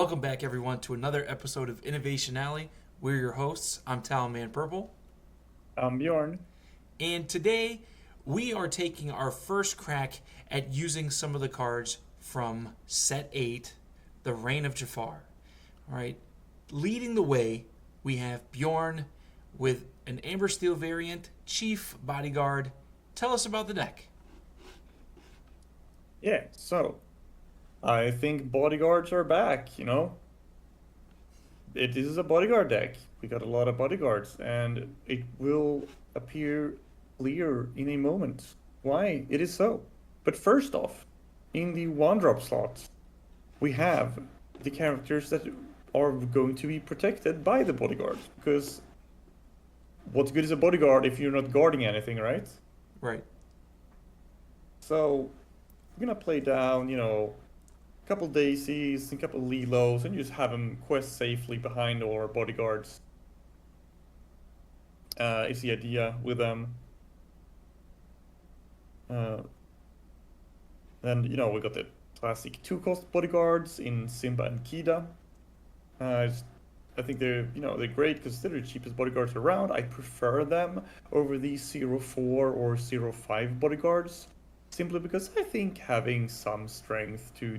Welcome back, everyone, to another episode of Innovation Alley. We're your hosts. I'm TowelManPurple. I'm Bjorn. And today, we are taking our first crack at using some of the cards from Set 8, the REIGN of JAFAR. All right, leading the way, we have Bjorn with an Amber Steel variant, Chief, Bodyguard. Tell us about the deck. Yeah, so I think bodyguards are back, you know? It is a bodyguard deck. We got a lot of bodyguards, and it will appear clear in a moment why it is so. But first off, in the one-drop slots, we have the characters that are going to be protected by the bodyguards, because what's good is a bodyguard if you're not guarding anything, right? Right. So we're gonna play down, a couple daisies, a couple Lilos, and just have them quest safely behind all our bodyguards. Is the idea with them. Then, we got the classic 2-cost bodyguards in Simba and Kida. I think they're great because they're the cheapest bodyguards around. I prefer them over the 0-4 or 0-5 bodyguards, simply because I think having some strength to,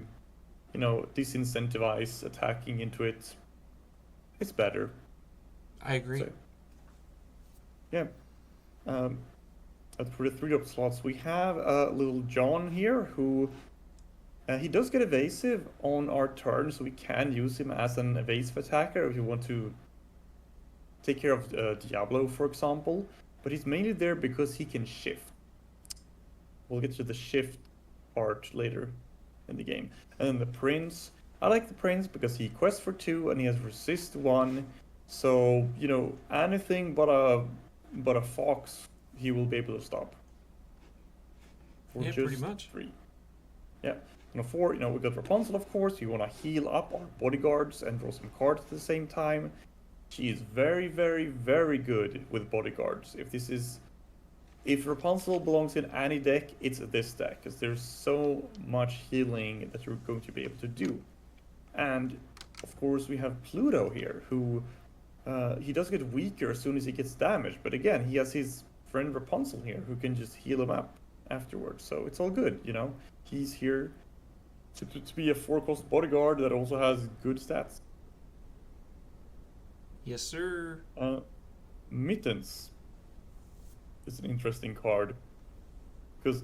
disincentivize attacking into it, it's better. I agree. So, yeah. For the 3-drop slots, we have little John here who he does get evasive on our turn, so we can use him as an evasive attacker if you want to take care of Diablo, for example. But he's mainly there because he can shift. We'll get to the shift part later in the game. And then the Prince. I like the Prince because he quests for 2 and he has resist 1. So, anything but a fox he will be able to stop. For Yeah, just pretty much. 3. Yeah. And 4, we got Rapunzel, of course. You want to heal up our bodyguards and draw some cards at the same time. She is very, very, very good with bodyguards. If Rapunzel belongs in any deck, it's this deck, because there's so much healing that you're going to be able to do. And, of course, we have Pluto here, who he does get weaker as soon as he gets damaged. But again, he has his friend Rapunzel here, who can just heal him up afterwards. So it's all good, He's here to be a 4-cost bodyguard that also has good stats. Yes, sir. Mittens is an interesting card, because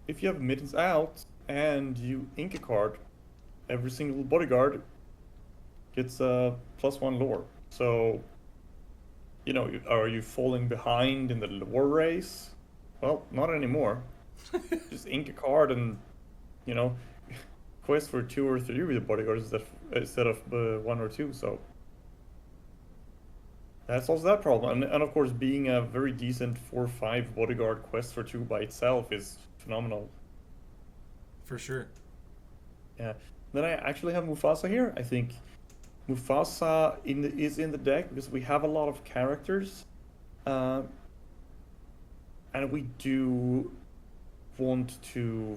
if you have Mittens out and you ink a card, every single bodyguard gets a +1 lore. So, are you falling behind in the lore race? Well, not anymore. Just ink a card and, quest for 2 or 3 with the bodyguards instead of 1 or 2. So that solves that problem. And of course, being a very decent 4-5 bodyguard quest for 2 by itself is phenomenal. For sure. Yeah. Then I actually have Mufasa here. I think Mufasa is in the deck because we have a lot of characters. And we do want to,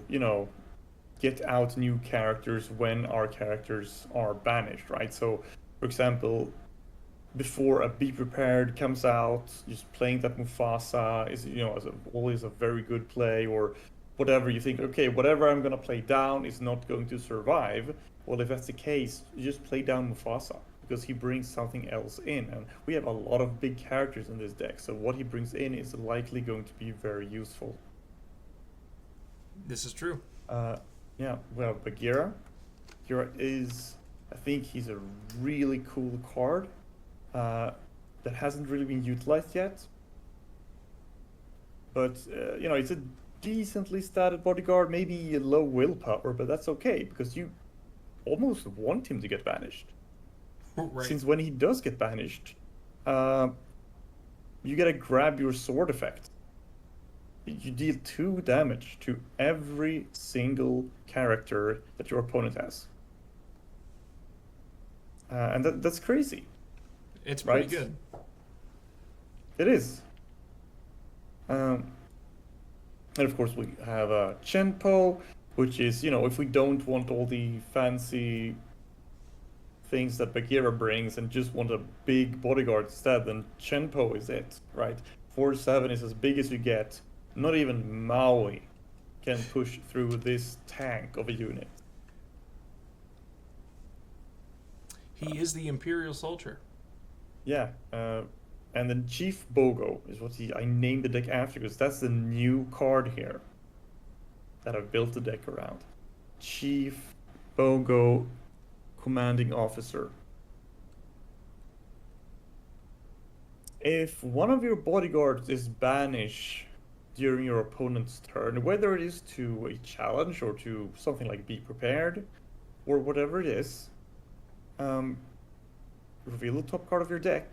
get out new characters when our characters are banished, right? So, for example, before a Be Prepared comes out, just playing that Mufasa is, always a very good play, or whatever you think, okay, whatever I'm going to play down is not going to survive. Well, if that's the case, you just play down Mufasa, because he brings something else in. And we have a lot of big characters in this deck, so what he brings in is likely going to be very useful. This is true. Yeah, we have Bagheera. Bagheera I think he's a really cool card that hasn't really been utilized yet. But, it's a decently statted bodyguard, maybe a low willpower, but that's okay, because you almost want him to get banished. Right. Since when he does get banished, you gotta grab your sword effect. You deal 2 damage to every single character that your opponent has. And that's crazy. It's right? pretty good. It is. And of course we have Chenpo, which is, if we don't want all the fancy things that Bagheera brings and just want a big bodyguard instead, then Chenpo is it, right? 4/7 is as big as you get. Not even Maui can push through this tank of a unit. He is the Imperial Soldier. Yeah, and then Chief Bogo is what I named the deck after, because that's the new card here that I've built the deck around. Chief Bogo, Commanding Officer. If one of your bodyguards is banished during your opponent's turn, whether it is to a challenge or to something like be prepared, or whatever it is, reveal the top card of your deck,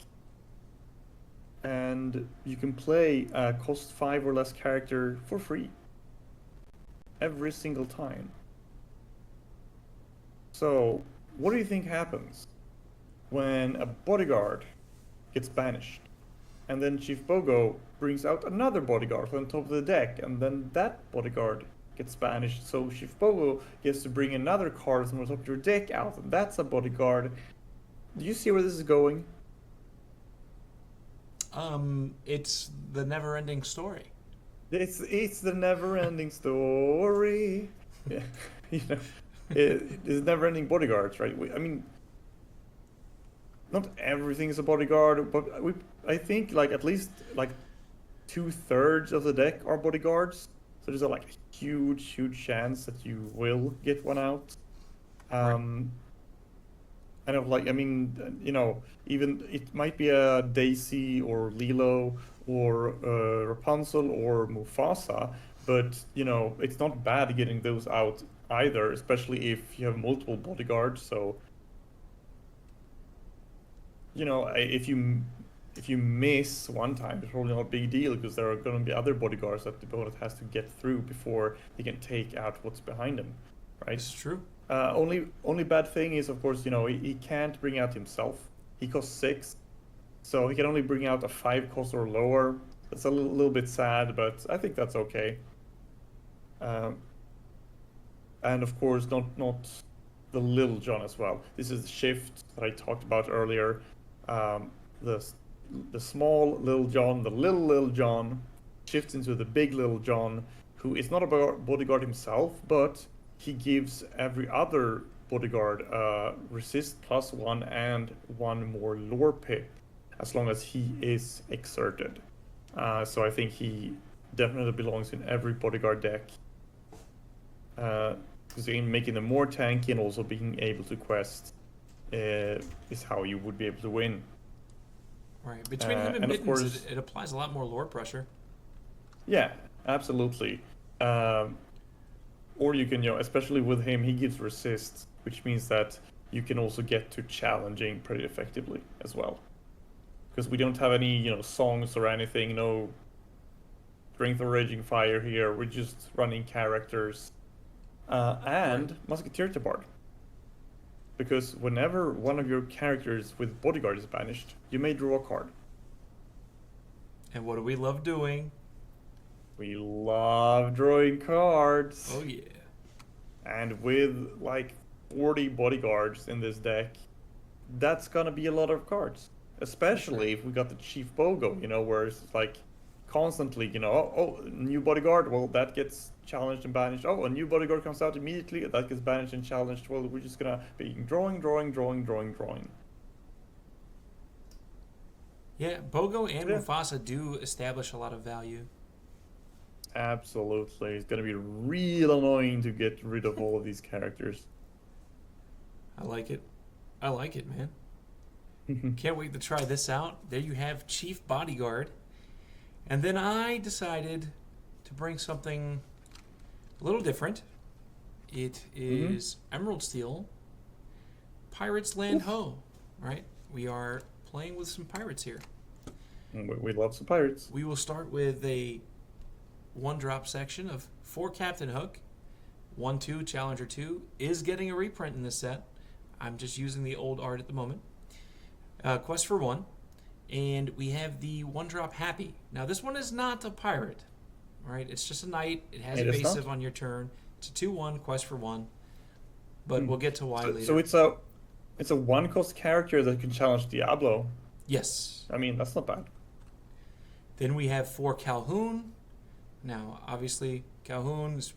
and you can play a cost 5 or less character for free every single time. So, what do you think happens when a bodyguard gets banished, and then Chief Bogo brings out another bodyguard on top of the deck, and then that bodyguard gets banished, so Chief Bogo gets to bring another card from the top of your deck out, and that's a bodyguard. Do you see where this is going? It's the never-ending story. It's the never-ending story. Yeah, you know, it's never-ending bodyguards, right? I mean, not everything is a bodyguard, but I think like at least like 2/3 of the deck are bodyguards. So there's like a huge chance that you will get one out. Kind of like, I mean, you know, even it might be a Daisy or Lilo or Rapunzel or Mufasa, but you know, it's not bad getting those out either, especially if you have multiple bodyguards. So, you know, if you miss one time, it's probably not a big deal, because there are going to be other bodyguards that the opponent has to get through before he can take out what's behind him, right? It's true. Only bad thing is, of course, you know, he can't bring out himself. He costs 6, so he can only bring out a 5 cost or lower. That's a little bit sad, but I think that's okay. And of course, not the Little John as well. This is the shift that I talked about earlier. The small Little John, the Little John, shifts into the big Little John, who is not a bodyguard himself, but he gives every other bodyguard resist +1 and 1 more lore pip, as long as he is exerted. So I think he definitely belongs in every bodyguard deck. Because making them more tanky and also being able to quest is how you would be able to win. Right. Between him and of Mittens, course- it applies a lot more lore pressure. Yeah, absolutely. Or you can, you know, especially with him, he gives resist, which means that you can also get to challenging pretty effectively as well. Because we don't have any, you know, songs or anything, no Strength of Raging Fire here. We're just running characters and Musketeer Tabard. Because whenever one of your characters with Bodyguard is banished, you may draw a card. And what do we love doing? We love drawing cards. Oh yeah. And with like 40 bodyguards in this deck, that's gonna be a lot of cards. Especially if we got the Chief Bogo, you know, where it's like constantly, you know, oh, new bodyguard, well, that gets challenged and banished. Oh, a new bodyguard comes out immediately, that gets banished and challenged. Well, we're just gonna be drawing. Yeah, Bogo and Yeah. Mufasa do establish a lot of value. Absolutely. It's gonna be real annoying to get rid of all of these characters. I like it. I like it, man. Can't wait to try this out. There you have Chief Bodyguard. And then I decided to bring something a little different. It is Emerald Steel, Pirates Land Ho, right? We are playing with some pirates here. We love some pirates. We will start with a 1-drop section of 4 Captain Hook. 1/2 Challenger 2 is getting a reprint in this set. I'm just using the old art at the moment. Quest for 1. And we have the 1-drop Happy. Now this one is not a pirate, right? It's just a knight. It has It is evasive not. on your turn. It's a 2/1, Quest for 1. But we'll get to why later. So it's a 1-cost character that can challenge Diablo. Yes. I mean, that's not bad. Then we have 4 Calhoun. Now, obviously, Calhoun is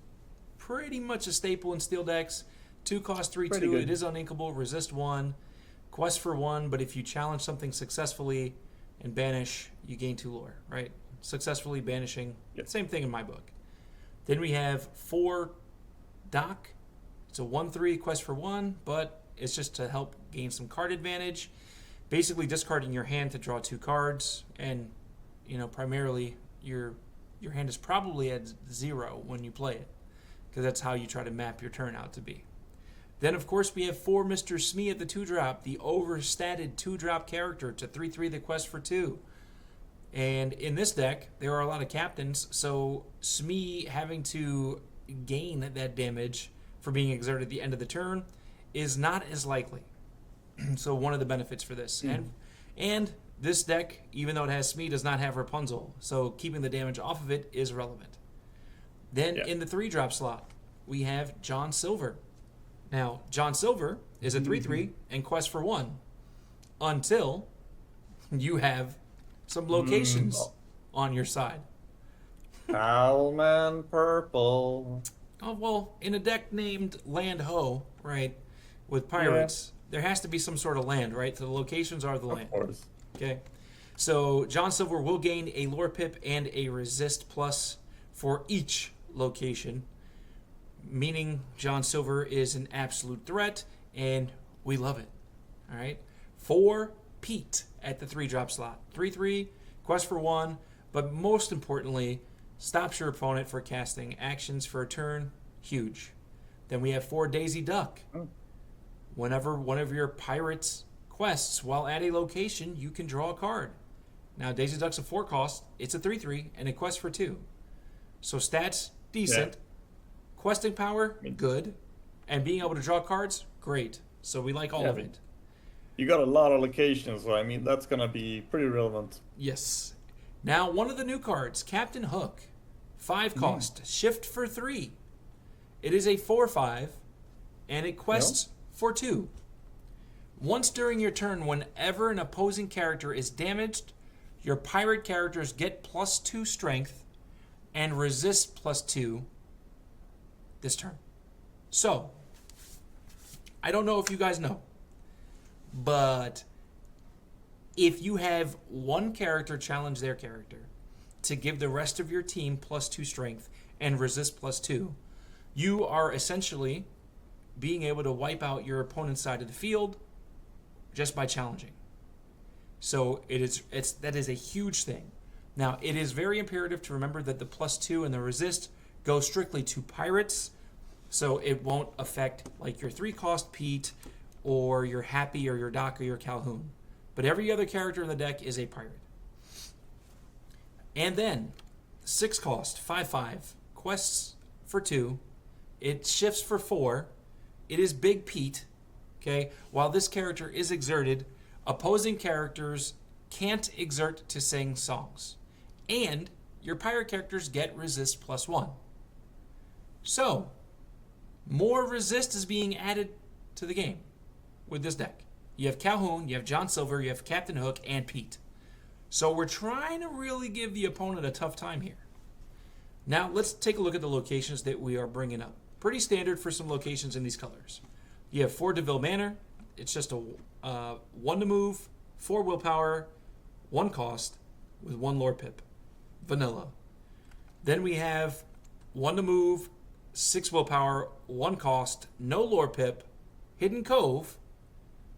pretty much a staple in steel decks. 2 cost 3/2. Pretty good. It is uninkable. Resist 1. Quest for 1, but if you challenge something successfully and banish, you gain 2 lore, right? Successfully banishing. Yep. Same thing in my book. Then we have 4 Doc. It's a 1/3 quest for 1, but it's just to help gain some card advantage. Basically discarding your hand to draw 2 cards, and primarily your hand is probably at 0 when you play it, because that's how you try to map your turn out to be. Then, of course, we have 4 Mr. Smee at the 2-drop, the overstated 2-drop character to 3/3 the quest for 2. And in this deck, there are a lot of captains, so Smee having to gain that damage for being exerted at the end of the turn is not as likely. So one of the benefits for this. And this deck, even though it has Smee, does not have Rapunzel, so keeping the damage off of it is relevant. Then in the 3-drop slot, we have John Silver. Now, John Silver is a 3/3 and quest for 1 until you have some locations on your side. TowelManPurple. Oh, well, in a deck named Land Ho, right, with pirates, there has to be some sort of land, right? So the locations are the land. Of course. Okay. So John Silver will gain a lore pip and a resist plus for each location, meaning John Silver is an absolute threat, and we love it. All right. 4 Pete at the 3-drop slot. 3/3, quest for 1, but most importantly, stops your opponent for casting actions for a turn. Huge. Then we have 4 Daisy Duck. Whenever one of your pirates quests while at a location, you can draw a card. Now, Daisy Duck's a 4 cost, it's a 3/3, and a quest for 2. So stats, decent. Yeah. Questing power, good. And being able to draw cards, great. So we like all of it. You got a lot of locations, so I mean, that's going to be pretty relevant. Yes. Now, one of the new cards, Captain Hook. 5 cost, shift for 3. It is a 4/5, and it quests for 2. Once during your turn, whenever an opposing character is damaged, your pirate characters get +2 strength and resist +2 this turn. So, I don't know if you guys know, but if you have one character challenge their character to give the rest of your team +2 strength and resist +2, you are essentially being able to wipe out your opponent's side of the field just by challenging. So that is a huge thing. Now, it is very imperative to remember that the +2 and the resist go strictly to pirates, so it won't affect like your 3-cost Pete or your Happy or your Doc or your Calhoun. But every other character in the deck is a pirate. And then 6-cost 5/5 quests for 2. It shifts for 4. It is Big Pete. Okay, while this character is exerted, opposing characters can't exert to sing songs, and your pirate characters get resist +1. So, more resist is being added to the game with this deck. You have Calhoun, you have John Silver, you have Captain Hook, and Pete. So we're trying to really give the opponent a tough time here. Now, let's take a look at the locations that we are bringing up. Pretty standard for some locations in these colors. You have 4 DeVille Manor. It's just a 1 to move, 4 willpower, 1 cost, with 1 lore pip. Vanilla. Then we have 1 to move, 6 willpower, 1 cost, no lore pip, Hidden Cove,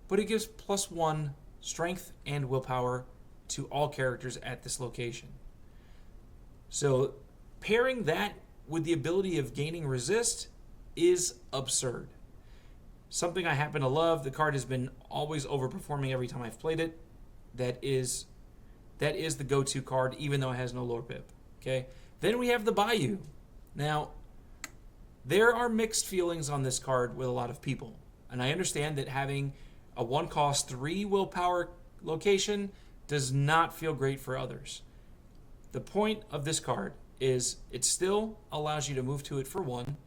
but it gives +1 strength and willpower to all characters at this location. So pairing that with the ability of gaining resist is absurd. Something I happen to love. The card has been always overperforming every time I've played it. That is the go-to card, even though it has no lore pip. Okay. Then we have the Bayou. Now, there are mixed feelings on this card with a lot of people, and I understand that having a 1-cost 3 willpower location does not feel great for others. The point of this card is it still allows you to move to it for 1.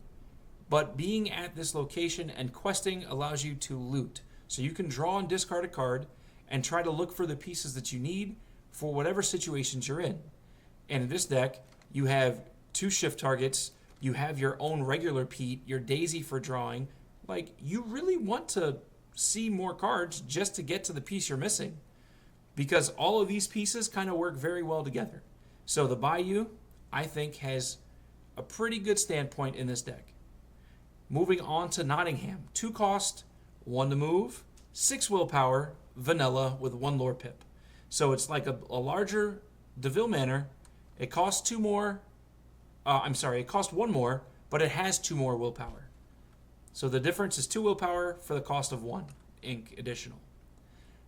But being at this location and questing allows you to loot. So you can draw and discard a card and try to look for the pieces that you need for whatever situations you're in. And in this deck, you have 2 shift targets, you have your own regular Pete, your Daisy for drawing. Like, you really want to see more cards just to get to the piece you're missing, because all of these pieces kind of work very well together. So the Bayou, I think, has a pretty good standpoint in this deck. Moving on to Nottingham. 2 cost, 1 to move, 6 willpower, vanilla with 1 lore pip. So it's like a larger DeVille Manor. It costs 2 more. It costs 1 more, but it has 2 more willpower. So the difference is 2 willpower for the cost of 1 ink additional.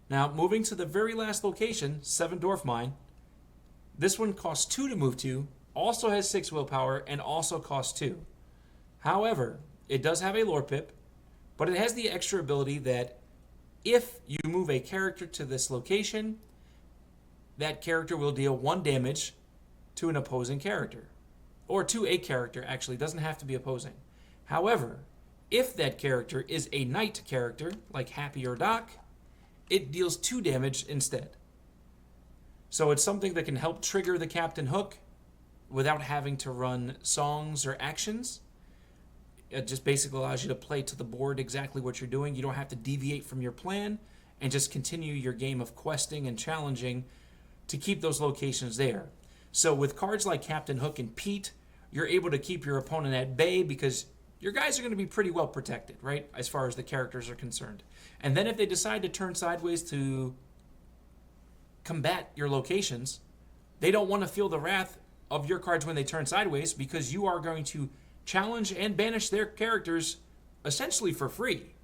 Now, moving to the very last location, 7 Dwarf Mine. This one costs 2 to move to, also has 6 willpower, and also costs 2. However, it does have a lore pip, but it has the extra ability that if you move a character to this location, that character will deal 1 damage to an opposing character. Or to a character, actually. It doesn't have to be opposing. However, if that character is a knight character, like Happy or Doc, it deals 2 damage instead. So it's something that can help trigger the Captain Hook without having to run songs or actions. It just basically allows you to play to the board exactly what you're doing. You don't have to deviate from your plan and just continue your game of questing and challenging to keep those locations there. So with cards like Captain Hook and Pete, you're able to keep your opponent at bay because your guys are going to be pretty well protected, right, as far as the characters are concerned. And then if they decide to turn sideways to combat your locations, they don't want to feel the wrath of your cards when they turn sideways, because you are going to challenge and banish their characters essentially for free.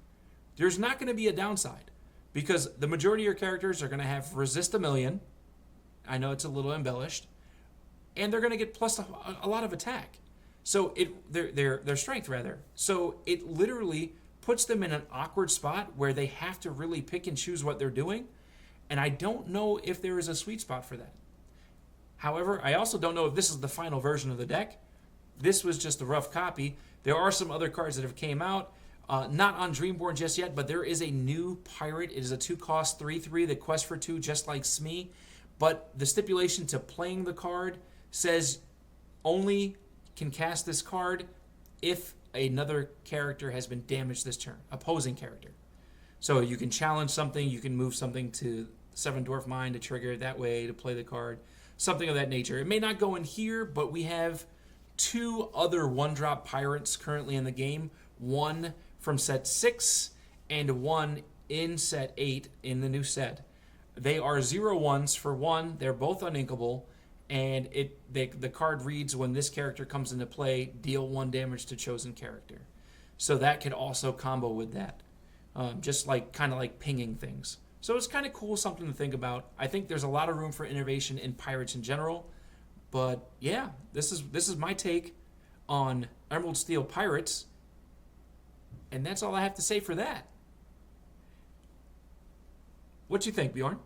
There's not going to be a downside, because the majority of your characters are going to have resist 1,000,000. I know it's a little embellished. And they're going to get plus a lot of attack. So their strength, rather. So it literally puts them in an awkward spot where they have to really pick and choose what they're doing. And I don't know if there is a sweet spot for that. However, I also don't know if this is the final version of the deck. This was just a rough copy. There are some other cards that have came out. Not on Dreamborn just yet, but there is a new pirate. It is a 2-cost 3/3 that quests for 2, just like Smee. But the stipulation to playing the card says only can cast this card if another character has been damaged this turn, opposing character. So you can challenge something, you can move something to 7 Dwarf Mine to trigger it that way to play the card, something of that nature. It may not go in here, but we have 2 other 1-drop pirates currently in the game, 1 from set 6 and 1 in set 8 in the new set. They are 0/1s for 1, they're both uninkable. And the card reads, when this character comes into play, deal 1 damage to chosen character. So that could also combo with that. Just like kind of like pinging things. So it's kind of cool, something to think about. I think there's a lot of room for innovation in pirates in general. But yeah, this is my take on Emerald Steel Pirates. And that's all I have to say for that. What you think, Bjorn?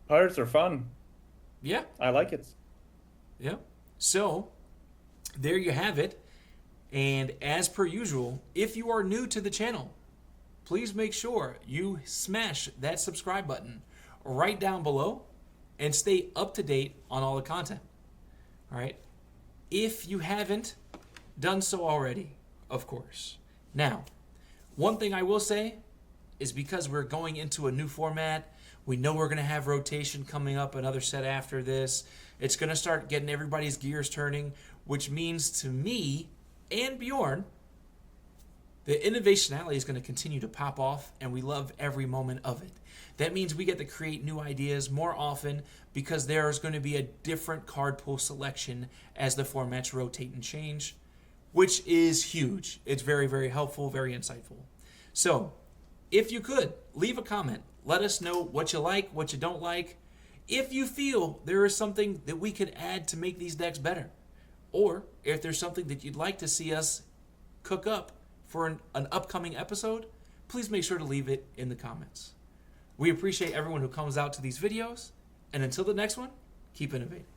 Pirates are fun. Yeah. I like it. Yeah. So, there you have it. And as per usual, if you are new to the channel, please make sure you smash that subscribe button right down below and stay up to date on all the content. All right? If you haven't done so already, of course. Now, one thing I will say is, because we're going into a new format, we know we're going to have rotation coming up, another set after this. It's going to start getting everybody's gears turning, which means to me and Bjorn, the Innovation Alley is going to continue to pop off, and we love every moment of it. That means we get to create new ideas more often, because there's going to be a different card pool selection as the formats rotate and change, which is huge. It's very, very helpful, very insightful. So, if you could, leave a comment. Let us know what you like, what you don't like. If you feel there is something that we could add to make these decks better, or if there's something that you'd like to see us cook up for an upcoming episode, please make sure to leave it in the comments. We appreciate everyone who comes out to these videos, and until the next one, keep innovating.